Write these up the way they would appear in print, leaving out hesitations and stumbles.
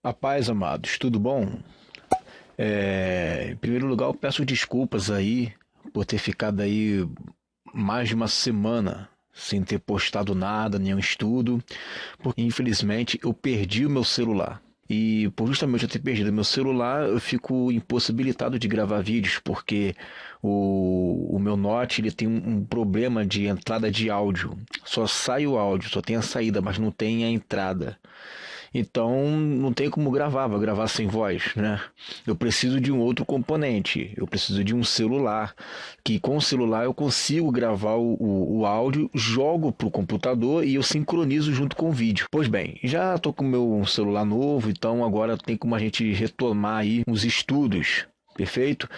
A paz, amados, tudo bom? Em primeiro lugar, eu peço desculpas aí por ter ficado aí mais de uma semana sem ter postado nada, nenhum estudo, porque infelizmente eu perdi o meu celular. E por justamente eu ter perdido o meu celular, eu fico impossibilitado de gravar vídeos, porque o meu Note ele tem um problema de entrada de áudio. Só sai o áudio, só tem a saída, mas não tem a entrada. Então não tem como gravar, vou gravar sem voz, né? Eu preciso de um outro componente, eu preciso de um celular, que com o celular eu consigo gravar o áudio, jogo para o computador e eu sincronizo junto com o vídeo. Pois bem, já estou com o meu celular novo, então agora tem como a gente retomar aí os estudos. Perfeito?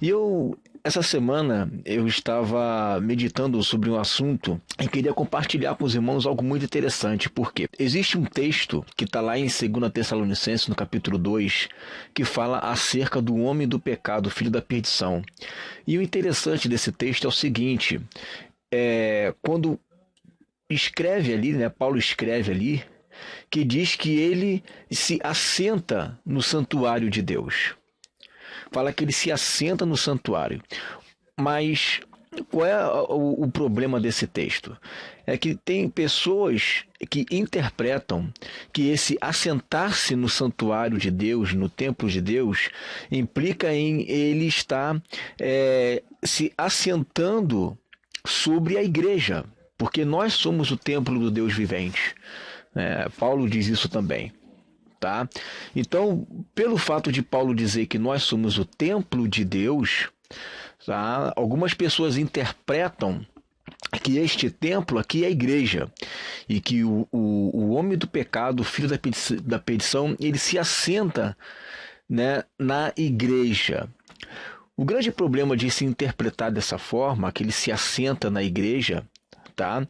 E essa semana, eu estava meditando sobre um assunto e queria compartilhar com os irmãos algo muito interessante. Por quê? Existe um texto que está lá em 2 Tessalonicenses, no capítulo 2, que fala acerca do homem do pecado, filho da perdição. E o interessante desse texto é o seguinte: quando escreve ali, né, Paulo escreve ali, que diz que ele se assenta no santuário de Deus. Fala que ele se assenta no santuário. Mas qual é o problema desse texto? É que tem pessoas que interpretam que esse assentar-se no santuário de Deus, no templo de Deus, implica em ele estar se assentando sobre a igreja, porque nós somos o templo do Deus vivente. Paulo diz isso também. Tá? Então, pelo fato de Paulo dizer que nós somos o templo de Deus, tá? Algumas pessoas interpretam que este templo aqui é a igreja e que o homem do pecado, o filho da perdição, ele se assenta, né, na igreja. O grande problema de se interpretar dessa forma, que ele se assenta na igreja, tá?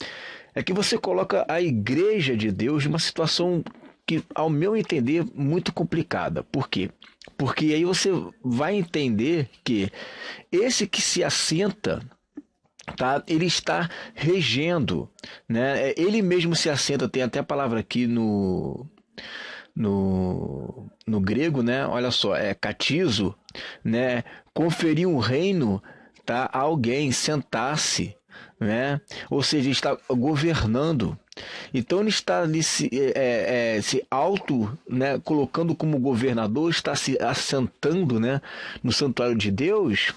É que você coloca a igreja de Deus numa situação que, ao meu entender, muito complicada. Por quê? Porque aí você vai entender que esse que se assenta, tá, ele está regendo, né? Ele mesmo se assenta, tem até a palavra aqui no grego, né? Olha só, é catizo, né? Conferir um reino, tá, a alguém, sentar-se, né? Ou seja, está governando. Então ele está ali se auto, né, colocando como governador, está se assentando, né, no santuário de Deus.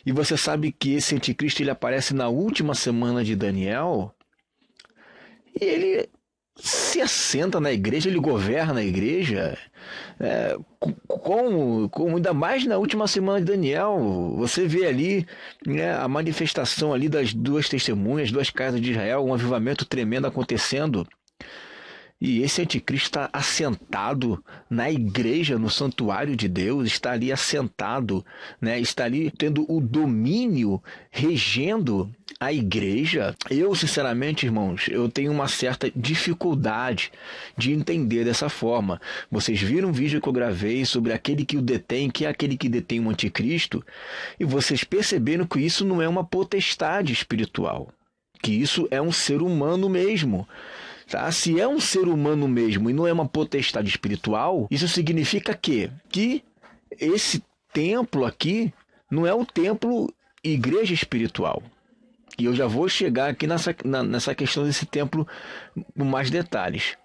E você sabe que esse anticristo ele aparece na última semana de Daniel e ele se assenta na igreja, ele governa a igreja, ainda mais na última semana de Daniel. Você vê ali, né, a manifestação ali das duas testemunhas, duas casas de Israel, um avivamento tremendo acontecendo. E esse anticristo está assentado na igreja, no santuário de Deus, está ali assentado, né? Está ali tendo o domínio, regendo a igreja. Eu, sinceramente, irmãos, eu tenho uma certa dificuldade de entender dessa forma. Vocês viram um vídeo que eu gravei sobre aquele que o detém, que é aquele que detém o anticristo, e vocês perceberam que isso não é uma potestade espiritual, que isso é um ser humano mesmo. Tá? Se é um ser humano mesmo e não é uma potestade espiritual, isso significa que esse templo aqui não é o templo igreja espiritual. E eu já vou chegar aqui nessa questão desse templo com mais detalhes.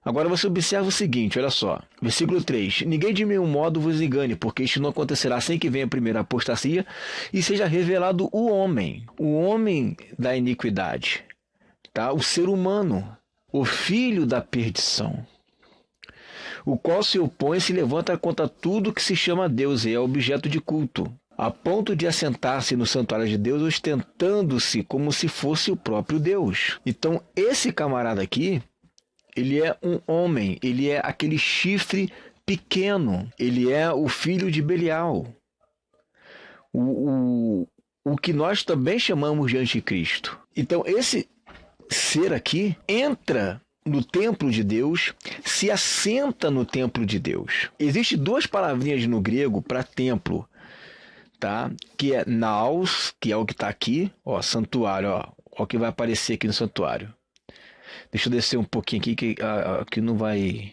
Agora você observa o seguinte, olha só, versículo 3: Ninguém de nenhum modo vos engane, porque isto não acontecerá sem que venha a primeira apostasia e seja revelado o homem da iniquidade, tá? O ser humano, o filho da perdição, o qual se opõe e se levanta contra tudo que se chama Deus e é objeto de culto, a ponto de assentar-se no santuário de Deus, ostentando-se como se fosse o próprio Deus. Então, esse camarada aqui, ele é um homem, ele é aquele chifre pequeno, ele é o filho de Belial, o que nós também chamamos de anticristo. Então, esse ser aqui entra no templo de Deus, se assenta no templo de Deus. Existem duas palavrinhas no grego para templo, tá? Que é naos, que é o que está aqui, ó, santuário, ó o que vai aparecer aqui no santuário. Deixa eu descer um pouquinho aqui que não vai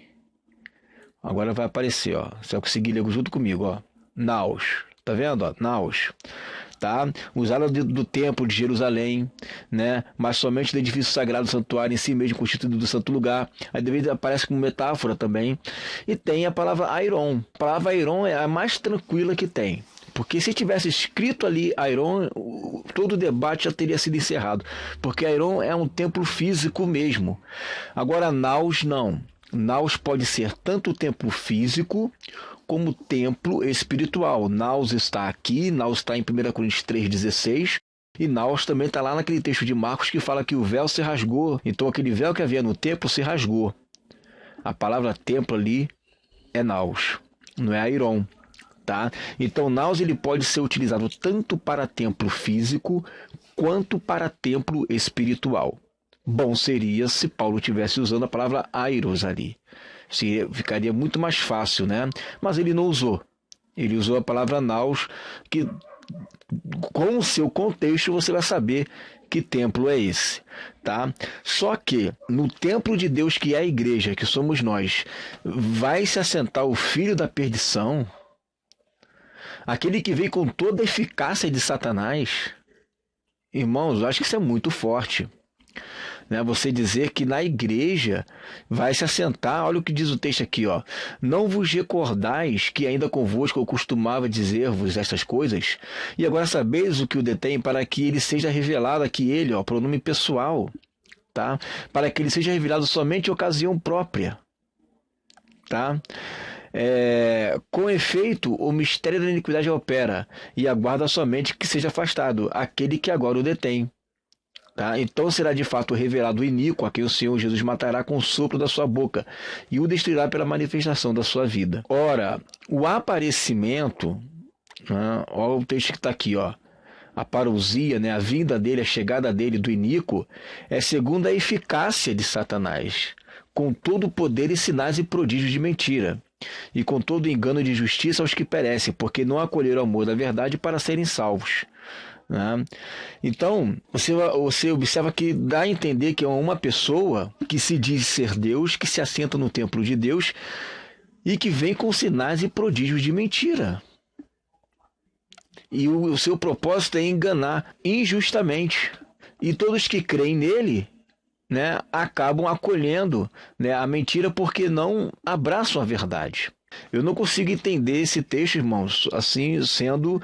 Agora vai aparecer, ó. Você vai conseguir ler junto comigo, ó. Naus. Tá vendo, ó? Naus. Tá? Usada do templo de Jerusalém, né? Mas somente do edifício sagrado do santuário em si mesmo, constituído do santo lugar. Aí depois aparece como metáfora também. E tem a palavra Airon. A palavra Airon é a mais tranquila que tem. Porque se tivesse escrito ali Airon, todo o debate já teria sido encerrado. Porque Airon é um templo físico mesmo. Agora, Naus não. Naus pode ser tanto o templo físico como templo espiritual. Naus está aqui, Naus está em 1 Coríntios 3,16, e Naus também está lá naquele texto de Marcos que fala que o véu se rasgou. Então aquele véu que havia no templo se rasgou. A palavra templo ali é Naus, não é Airon. Tá? Então Naus ele pode ser utilizado tanto para templo físico quanto para templo espiritual. Bom seria se Paulo estivesse usando a palavra airos ali. Ficaria muito mais fácil, né? Mas ele não usou. Ele usou a palavra naus, que com o seu contexto você vai saber que templo é esse, tá? Só que no templo de Deus, que é a igreja, que somos nós, vai se assentar o filho da perdição, aquele que vem com toda a eficácia de Satanás. Irmãos, eu acho que isso é muito forte. Né, você dizer que na igreja vai se assentar, olha o que diz o texto aqui, ó. Não vos recordais que ainda convosco eu costumava dizer-vos estas coisas, e agora sabeis o que o detém, para que ele seja revelado aqui, ele, ó, pronome pessoal, tá? Para que ele seja revelado somente em ocasião própria, tá? Com efeito, o mistério da iniquidade opera, e aguarda somente que seja afastado aquele que agora o detém. Tá? Então será de fato revelado o iníquo, a quem o Senhor Jesus matará com o sopro da sua boca e o destruirá pela manifestação da sua vida. Ora, o aparecimento, né, olha o texto que está aqui, ó, a parousia, né, a vinda dele, a chegada dele do iníquo, é segundo a eficácia de Satanás, com todo o poder e sinais e prodígios de mentira, e com todo o engano de justiça aos que perecem, porque não acolheram o amor da verdade para serem salvos. Né? Então, você observa que dá a entender que é uma pessoa que se diz ser Deus, que se assenta no templo de Deus e que vem com sinais e prodígios de mentira. E o seu propósito é enganar injustamente. E todos que creem nele, né, acabam acolhendo, né, a mentira porque não abraçam a verdade. Eu não consigo entender esse texto, irmãos, assim sendo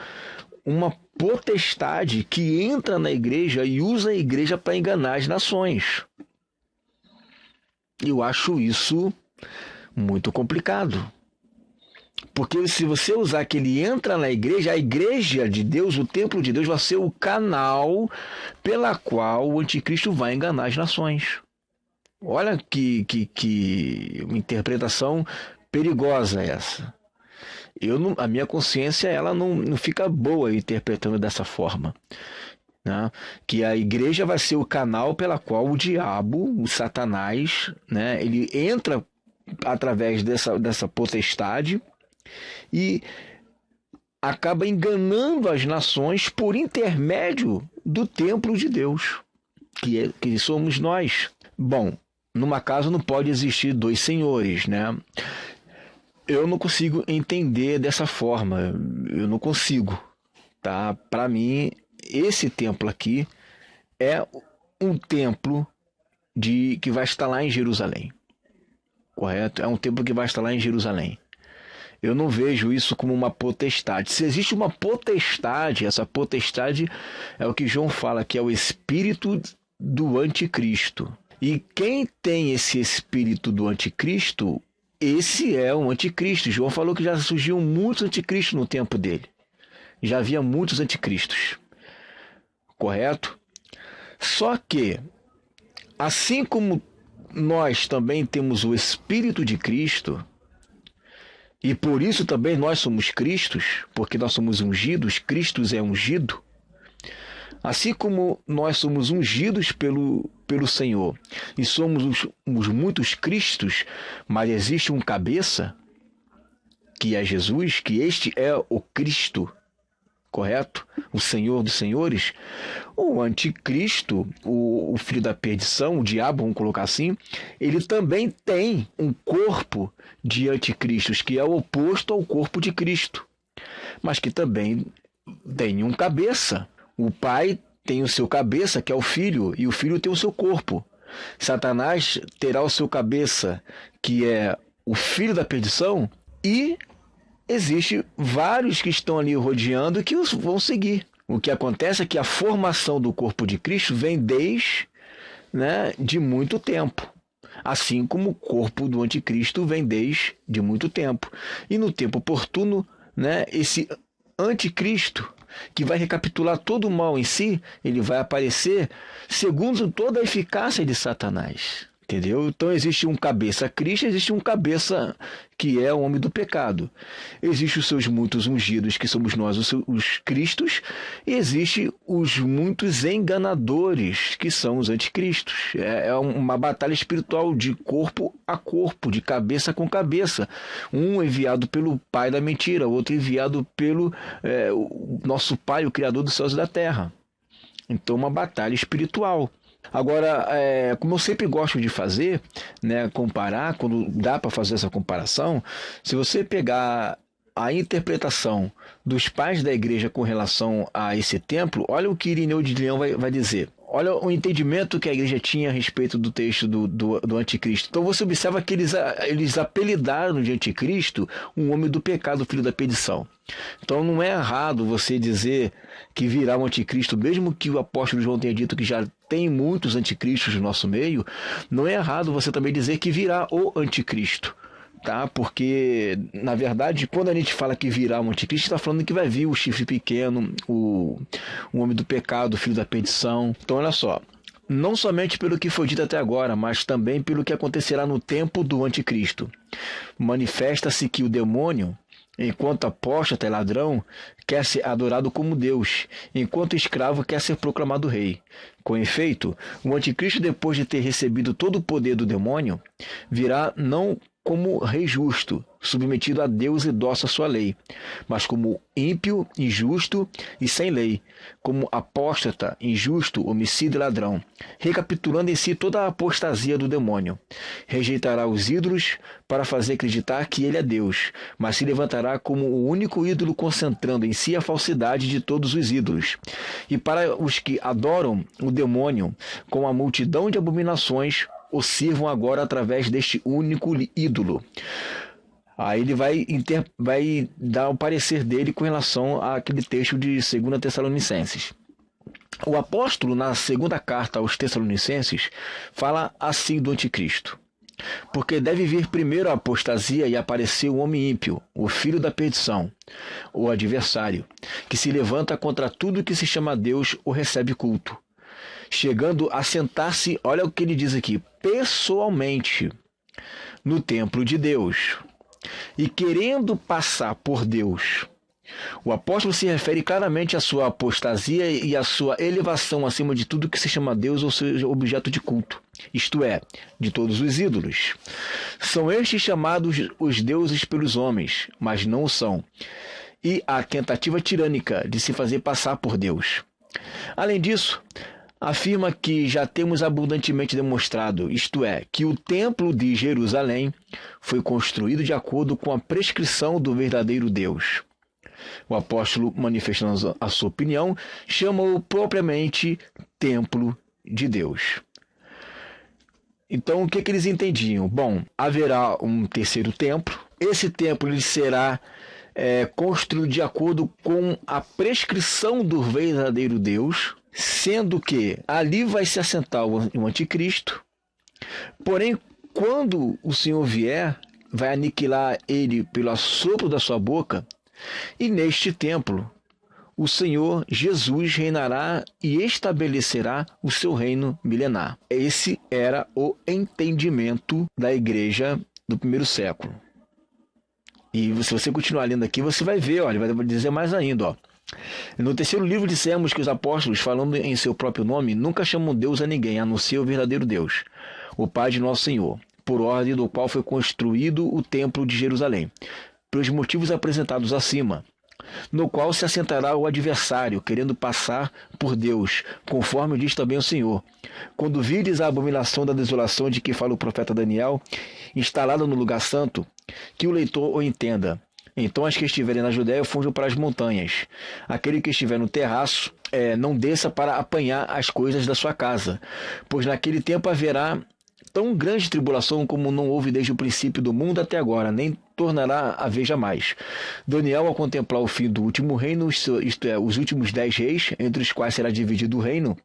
uma potestade que entra na igreja e usa a igreja para enganar as nações. Eu acho isso muito complicado. Porque se você usar que ele entra na igreja, a igreja de Deus, o templo de Deus, vai ser o canal pela qual o anticristo vai enganar as nações. Olha que uma interpretação perigosa essa. A minha consciência ela não fica boa interpretando dessa forma. Né? Que a igreja vai ser o canal pela qual o diabo, o Satanás, né, ele entra através dessa potestade e acaba enganando as nações por intermédio do templo de Deus, que somos nós. Bom, numa casa não pode existir dois senhores, né? Eu não consigo entender dessa forma, eu não consigo, tá? Para mim, esse templo aqui é um templo que vai estar lá em Jerusalém, correto? É um templo que vai estar lá em Jerusalém. Eu não vejo isso como uma potestade. Se existe uma potestade, essa potestade é o que João fala, que é o espírito do anticristo. E quem tem esse espírito do anticristo, esse é o anticristo. João falou que já surgiu muitos anticristos no tempo dele. Já havia muitos anticristos. Correto? Só que, assim como nós também temos o Espírito de Cristo, e por isso também nós somos Cristos, porque nós somos ungidos, Cristo é ungido, assim como nós somos ungidos pelo Senhor e somos os muitos Cristos, mas existe um cabeça, que é Jesus, que este é o Cristo, correto? O Senhor dos Senhores. O anticristo, o filho da perdição, o diabo, vamos colocar assim, ele também tem um corpo de anticristos, que é o oposto ao corpo de Cristo, mas que também tem um cabeça. O pai tem o seu cabeça, que é o filho, e o filho tem o seu corpo. Satanás terá o seu cabeça, que é o filho da perdição, e existe vários que estão ali rodeando e que os vão seguir. O que acontece é que a formação do corpo de Cristo vem desde, de muito tempo. Assim como o corpo do anticristo vem desde de muito tempo. E no tempo oportuno, esse anticristo, que vai recapitular todo o mal em si, ele vai aparecer segundo toda a eficácia de Satanás. Entendeu? Então existe um cabeça Cristo, existe um cabeça que é o homem do pecado. Existem os seus muitos ungidos, que somos nós, os cristos, e existe os muitos enganadores, que são os anticristos. É uma batalha espiritual de corpo a corpo, de cabeça com cabeça. Um enviado pelo pai da mentira, outro enviado pelo o nosso pai, o Criador dos céus e da terra. Então uma batalha espiritual. Agora, como eu sempre gosto de fazer, comparar, quando dá para fazer essa comparação, se você pegar a interpretação dos pais da igreja com relação a esse templo, olha o que Irineu de Leão vai dizer. Olha o entendimento que a igreja tinha a respeito do texto do anticristo. Então você observa que eles apelidaram de anticristo um homem do pecado, filho da perdição. Então não é errado você dizer que virá um anticristo, mesmo que o apóstolo João tenha dito que já tem muitos anticristos no nosso meio, não é errado você também dizer que virá o anticristo. Tá? Porque, na verdade, quando a gente fala que virá um anticristo, está falando que vai vir o chifre pequeno, o homem do pecado, o filho da perdição. Então, olha só, não somente pelo que foi dito até agora, mas também pelo que acontecerá no tempo do anticristo. Manifesta-se que o demônio, enquanto apóstata e ladrão, quer ser adorado como Deus, enquanto escravo quer ser proclamado rei. Com efeito, o anticristo, depois de ter recebido todo o poder do demônio, virá não como rei justo, submetido a Deus e dócil à sua lei, mas como ímpio, injusto e sem lei, como apóstata, injusto, homicida e ladrão, recapitulando em si toda a apostasia do demônio. Rejeitará os ídolos para fazer acreditar que ele é Deus, mas se levantará como o único ídolo, concentrando em si a falsidade de todos os ídolos. E para os que adoram o demônio com a multidão de abominações, o sirvam agora através deste único ídolo. Aí ele vai dar o parecer dele com relação àquele texto de 2 Tessalonicenses. O apóstolo, na segunda carta aos Tessalonicenses, fala assim do anticristo. Porque deve vir primeiro a apostasia e aparecer o homem ímpio, o filho da perdição, o adversário, que se levanta contra tudo que se chama Deus ou recebe culto, chegando a sentar-se, olha o que ele diz aqui, pessoalmente, no templo de Deus, e querendo passar por Deus. O apóstolo se refere claramente à sua apostasia e à sua elevação acima de tudo que se chama Deus ou seja objeto de culto, isto é, de todos os ídolos. São estes chamados os deuses pelos homens, mas não o são, e a tentativa tirânica de se fazer passar por Deus. Além disso, afirma que já temos abundantemente demonstrado, isto é, que o templo de Jerusalém foi construído de acordo com a prescrição do verdadeiro Deus. O apóstolo, manifestando a sua opinião, chama-o propriamente templo de Deus. Então, o que eles entendiam? Bom, haverá um terceiro templo. Esse templo ele será construído de acordo com a prescrição do verdadeiro Deus, sendo que ali vai se assentar o anticristo. Porém, quando o Senhor vier, vai aniquilar ele pelo assopro da sua boca, e neste templo o Senhor Jesus reinará e estabelecerá o seu reino milenar. Esse era o entendimento da igreja do primeiro século. E se você continuar lendo aqui, você vai ver, olha, vai dizer mais ainda, ó. No terceiro livro dissemos que os apóstolos, falando em seu próprio nome, nunca chamam Deus a ninguém, a não ser o verdadeiro Deus, o Pai de nosso Senhor, por ordem do qual foi construído o templo de Jerusalém, pelos motivos apresentados acima. no qual se assentará o adversário, querendo passar por Deus, conforme diz também o Senhor. Quando vires a abominação da desolação de que fala o profeta Daniel, instalada no lugar santo, que o leitor o entenda. Então as que estiverem na Judéia fujam para as montanhas. Aquele que estiver no terraço, não desça para apanhar as coisas da sua casa, pois naquele tempo haverá tão grande tribulação como não houve desde o princípio do mundo até agora, nem tornará a haver jamais. Daniel, ao contemplar o fim do último reino, isto é, os últimos 10 reis, entre os quais será dividido o reino,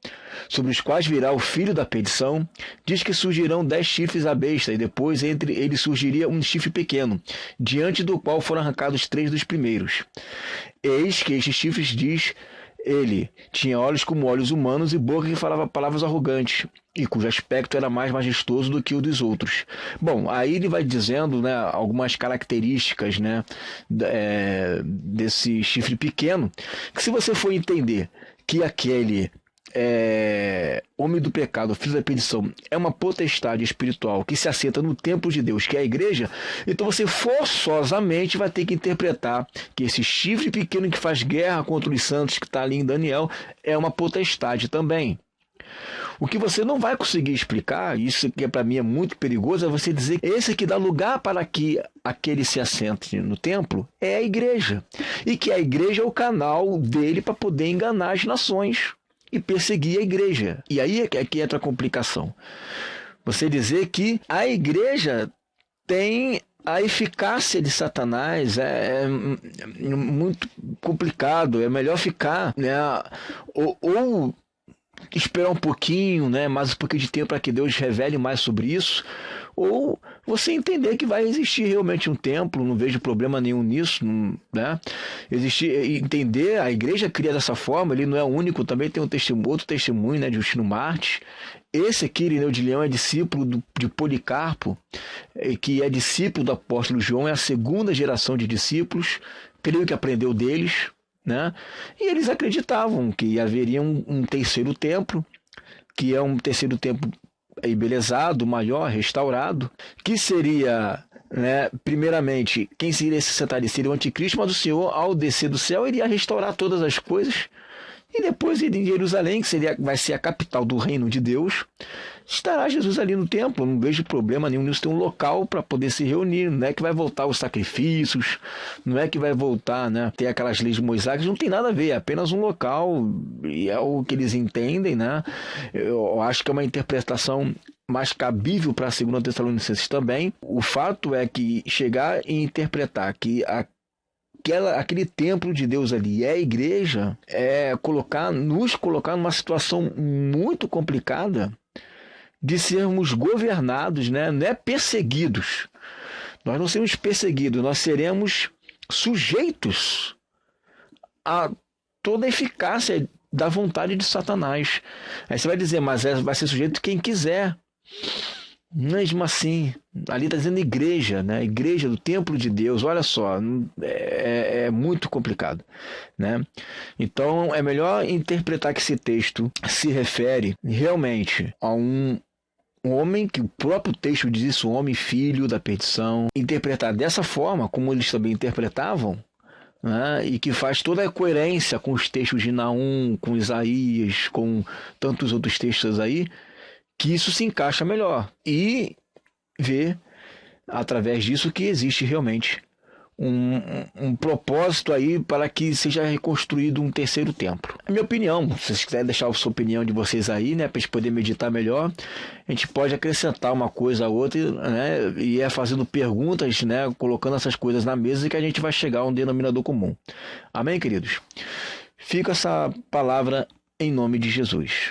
sobre os quais virá o filho da perdição, diz que surgirão 10 chifres à besta, e depois entre eles surgiria um chifre pequeno, diante do qual foram arrancados 3 dos primeiros. Eis que estes chifres, diz ele, tinha olhos como olhos humanos e boca que falava palavras arrogantes, e cujo aspecto era mais majestoso do que o dos outros. Bom, aí ele vai dizendo, né, algumas características, né, desse chifre pequeno, que se você for entender que aquele homem do pecado, filho da perdição, é uma potestade espiritual que se assenta no templo de Deus, que é a igreja, então você forçosamente vai ter que interpretar que esse chifre pequeno que faz guerra contra os santos, que está ali em Daniel, é uma potestade também. O que você não vai conseguir explicar, isso que para mim é muito perigoso, é você dizer que esse que dá lugar para que aquele se assente no templo é a igreja, e que a igreja é o canal dele para poder enganar as nações e perseguir a igreja. E aí é que entra a complicação. Você dizer que a igreja tem a eficácia de Satanás é muito complicado. É melhor ficar, né, ou esperar um pouquinho, né, mais um pouquinho de tempo para que Deus revele mais sobre isso, ou você entender que vai existir realmente um templo, não vejo problema nenhum nisso, né? Entender, a igreja cria dessa forma, ele não é o único, também tem outro testemunho, né, de Justino Martins. Esse aqui, Irineu de Leão, é discípulo de Policarpo, que é discípulo do apóstolo João, é a segunda geração de discípulos, creio que aprendeu deles, né? E eles acreditavam que haveria um terceiro templo, que é um terceiro templo embelezado, maior, restaurado, que seria, né, primeiramente, quem seria se sentar ali seria o anticristo, mas o Senhor, ao descer do céu, iria restaurar todas as coisas, e depois em Jerusalém, que vai ser a capital do reino de Deus, estará Jesus ali no templo. Não vejo problema nenhum nisso, ter um local para poder se reunir. Não é que vai voltar os sacrifícios, não é que vai voltar, né, ter aquelas leis de Moisés, não tem nada a ver, é apenas um local, e é o que eles entendem, né? Eu acho que é uma interpretação mais cabível para a 2 Tessalonicenses também. O fato é que chegar e interpretar que aquele templo de Deus ali é a igreja, nos colocar numa situação muito complicada de sermos governados, né? Não é perseguidos. Nós não seremos perseguidos, nós seremos sujeitos a toda a eficácia da vontade de Satanás. Aí você vai dizer, mas vai ser sujeito quem quiser. Mesmo assim, ali está dizendo igreja, né? Igreja do templo de Deus. Olha só, é muito complicado, né? Então é melhor interpretar que esse texto se refere realmente a um homem, que o próprio texto diz isso, homem filho da perdição, interpretar dessa forma como eles também interpretavam, né? E que faz toda a coerência com os textos de Naum, com Isaías, com tantos outros textos aí, que isso se encaixa melhor, e ver através disso que existe realmente um propósito aí para que seja reconstruído um terceiro templo. É minha opinião. Se vocês quiserem deixar a sua opinião de vocês aí, né, para a gente poder meditar melhor, a gente pode acrescentar uma coisa a outra, né, e fazendo perguntas, né, colocando essas coisas na mesa, e que a gente vai chegar a um denominador comum. Amém, queridos? Fica essa palavra em nome de Jesus.